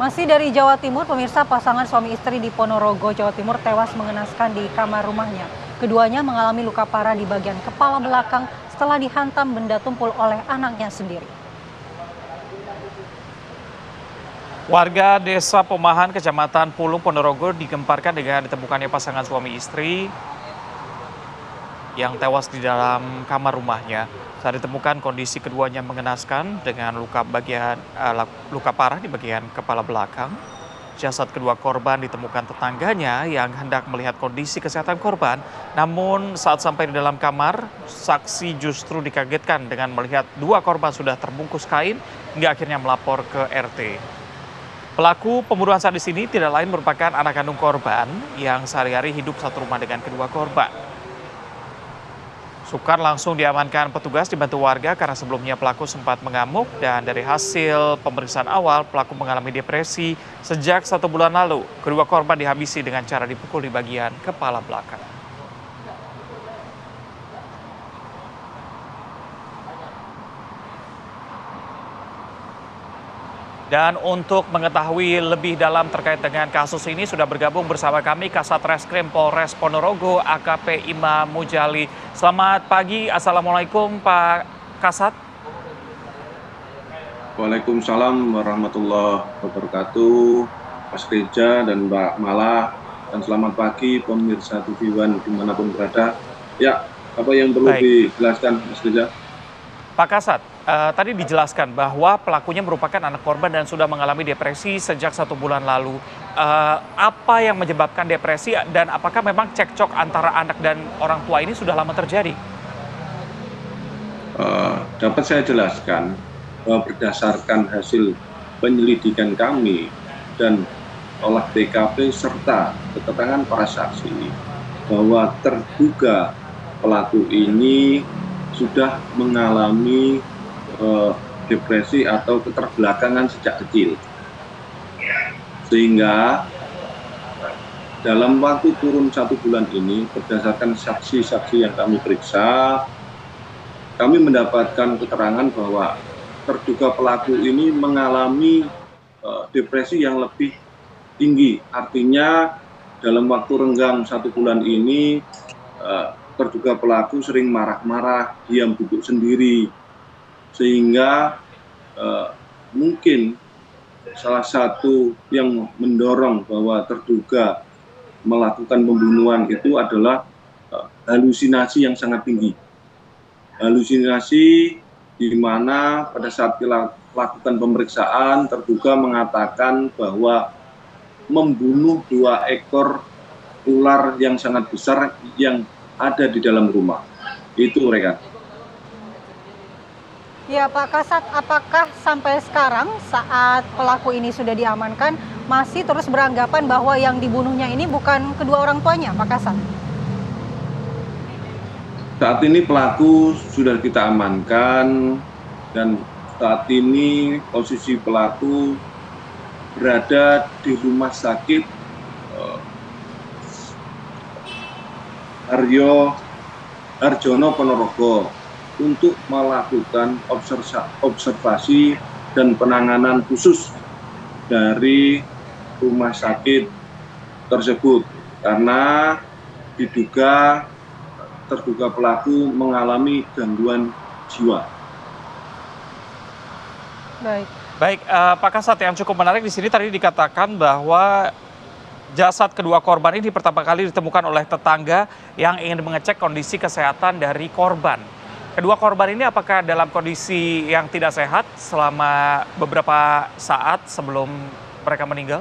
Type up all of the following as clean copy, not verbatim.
Masih dari Jawa Timur, pemirsa, pasangan suami istri di Ponorogo, Jawa Timur tewas mengenaskan di kamar rumahnya. Keduanya mengalami luka parah di bagian kepala belakang setelah dihantam benda tumpul oleh anaknya sendiri. Warga Desa Pomahan, Kecamatan Pulung, Ponorogo digemparkan dengan ditemukannya pasangan suami istri yang tewas di dalam kamar rumahnya. Saat ditemukan, kondisi keduanya mengenaskan dengan luka parah di bagian kepala belakang. Jasad kedua korban ditemukan tetangganya yang hendak melihat kondisi kesehatan korban. Namun saat sampai di dalam kamar, saksi justru dikagetkan dengan melihat dua korban sudah terbungkus kain hingga akhirnya melapor ke RT. Pelaku pembunuhan sadis ini tidak lain merupakan anak kandung korban yang sehari-hari hidup satu rumah dengan kedua korban. Sukar langsung diamankan petugas dibantu warga karena sebelumnya pelaku sempat mengamuk dan dari hasil pemeriksaan awal pelaku mengalami depresi sejak 1 bulan lalu. Kedua korban dihabisi dengan cara dipukul di bagian kepala belakang. Dan untuk mengetahui lebih dalam terkait dengan kasus ini sudah bergabung bersama kami Kasat Reskrim Polres Ponorogo AKP Imam Mujali. Selamat pagi, Assalamualaikum Pak Kasat. Waalaikumsalam warahmatullahi wabarakatuh, Mas Reza dan Mbak Mala, dan selamat pagi pemirsa TV One dimanapun berada. Ya, apa yang perlu dijelaskan, Mas Reza? Pak Kasat, tadi dijelaskan bahwa pelakunya merupakan anak korban dan sudah mengalami depresi sejak 1 bulan lalu. Apa yang menyebabkan depresi dan apakah memang cekcok antara anak dan orang tua ini sudah lama terjadi? Dapat saya jelaskan bahwa berdasarkan hasil penyelidikan kami dan olah TKP serta keterangan para saksi bahwa terduga pelaku ini sudah mengalami depresi atau keterbelakangan sejak kecil. Sehingga dalam waktu kurun 1 bulan ini berdasarkan saksi-saksi yang kami periksa, kami mendapatkan keterangan bahwa terduga pelaku ini mengalami depresi yang lebih tinggi. Artinya dalam waktu renggang 1 bulan ini terduga pelaku sering marah-marah, diam duduk sendiri, sehingga mungkin salah satu yang mendorong bahwa terduga melakukan pembunuhan itu adalah halusinasi yang sangat tinggi. Halusinasi di mana pada saat kita lakukan pemeriksaan, terduga mengatakan bahwa membunuh 2 ekor ular yang sangat besar yang ada di dalam rumah. Itu mereka. Ya Pak Kasat, apakah sampai sekarang saat pelaku ini sudah diamankan masih terus beranggapan bahwa yang dibunuhnya ini bukan kedua orang tuanya, Pak Kasat? Saat ini pelaku sudah kita amankan dan saat ini posisi pelaku berada di rumah sakit Harjono Ponorogo untuk melakukan observasi dan penanganan khusus dari rumah sakit tersebut karena diduga terduga pelaku mengalami gangguan jiwa. Baik, Pak Kasat, yang cukup menarik di sini tadi dikatakan bahwa jasad kedua korban ini pertama kali ditemukan oleh tetangga yang ingin mengecek kondisi kesehatan dari korban. Kedua korban ini apakah dalam kondisi yang tidak sehat selama beberapa saat sebelum mereka meninggal?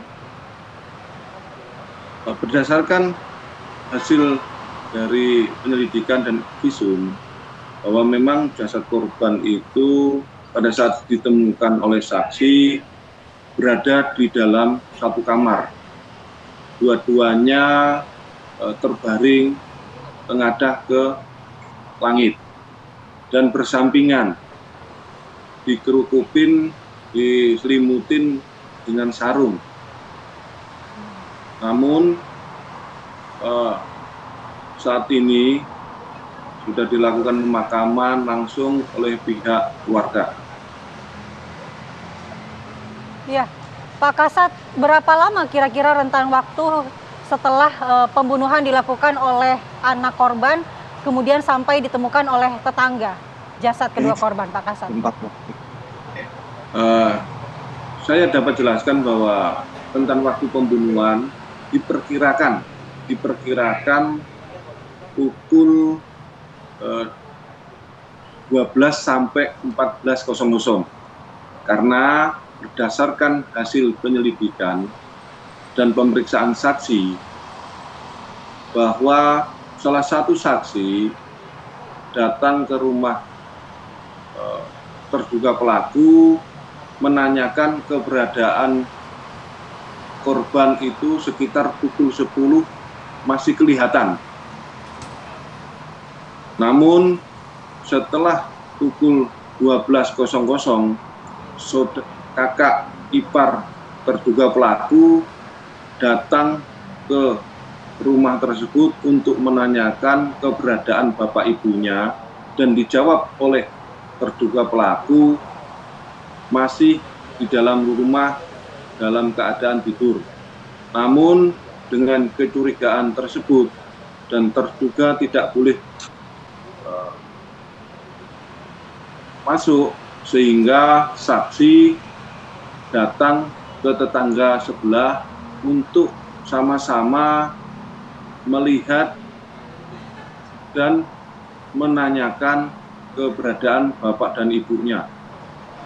Berdasarkan hasil dari penyelidikan dan visum bahwa memang jasad korban itu pada saat ditemukan oleh saksi berada di dalam satu kamar. Dua-duanya terbaring tengadah ke langit dan bersampingan, dikerukupin, diselimutin dengan sarung. Namun saat ini sudah dilakukan pemakaman langsung oleh pihak keluarga. Ya, Pak Kasat, berapa lama kira-kira rentan waktu setelah pembunuhan dilakukan oleh anak korban, kemudian sampai ditemukan oleh tetangga jasad kedua korban, Pak Kasat? Saya dapat jelaskan bahwa rentan waktu pembunuhan diperkirakan pukul 12 sampai 14.00 karena berdasarkan hasil penyelidikan dan pemeriksaan saksi bahwa salah satu saksi datang ke rumah terduga pelaku menanyakan keberadaan korban itu sekitar pukul 10 masih kelihatan. Namun setelah pukul 12.00 kakak ipar terduga pelaku datang ke rumah tersebut untuk menanyakan keberadaan bapak ibunya dan dijawab oleh terduga pelaku masih di dalam rumah dalam keadaan tidur. Namun dengan kecurigaan tersebut dan terduga tidak boleh masuk sehingga saksi datang ke tetangga sebelah untuk sama-sama melihat dan menanyakan keberadaan bapak dan ibunya.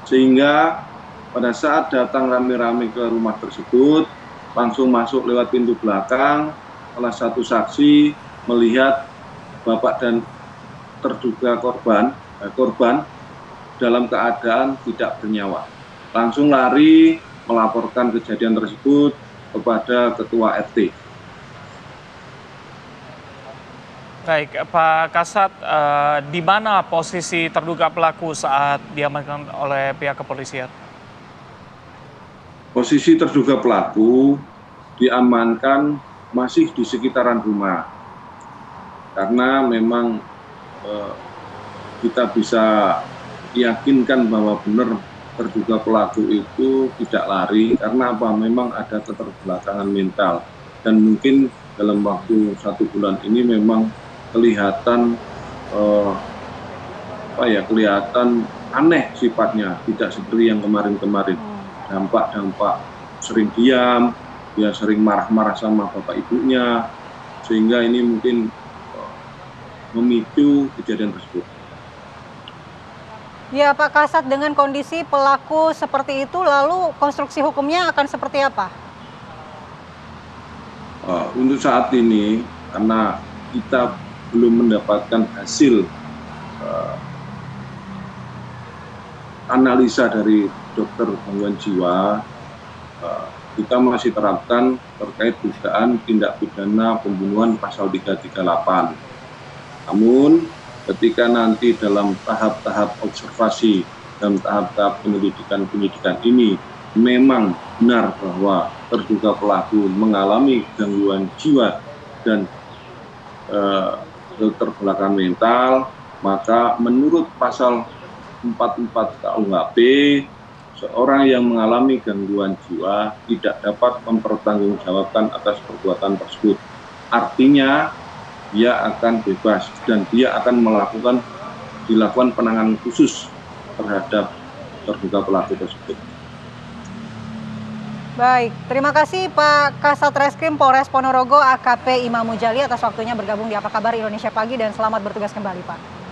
Sehingga pada saat datang rame-rame ke rumah tersebut, langsung masuk lewat pintu belakang, salah satu saksi melihat bapak dan terduga korban dalam keadaan tidak bernyawa. Langsung lari melaporkan kejadian tersebut kepada ketua RT. Baik, Pak Kasat, di mana posisi terduga pelaku saat diamankan oleh pihak kepolisian? Posisi terduga pelaku diamankan masih di sekitaran rumah. Karena memang kita bisa yakinkan bahwa benar terduga pelaku itu tidak lari karena apa? Memang ada keterbelakangan mental dan mungkin dalam waktu 1 bulan ini memang kelihatan kelihatan aneh sifatnya, tidak seperti yang kemarin-kemarin. Dampak sering diam, dia sering marah-marah sama bapak ibunya, sehingga ini mungkin memicu kejadian tersebut. Ya, Pak Kasat, dengan kondisi pelaku seperti itu, lalu konstruksi hukumnya akan seperti apa? Untuk saat ini, karena kita belum mendapatkan hasil analisa dari dokter gangguan jiwa, kita masih terapkan terkait dugaan tindak pidana pembunuhan pasal 338. Namun ketika nanti dalam tahap-tahap observasi dan tahap-tahap penyelidikan ini memang benar bahwa terduga pelaku mengalami gangguan jiwa dan keterbelakangan mental, maka menurut pasal 44 KUHP, seorang yang mengalami gangguan jiwa tidak dapat mempertanggungjawabkan atas perbuatan tersebut. Artinya dia akan bebas dan dia akan dilakukan penanganan khusus terhadap terduga pelaku tersebut. Baik, terima kasih Pak Kasat Reskrim Polres Ponorogo AKP Imam Mujali atas waktunya bergabung di Apa Kabar Indonesia Pagi dan selamat bertugas kembali, Pak.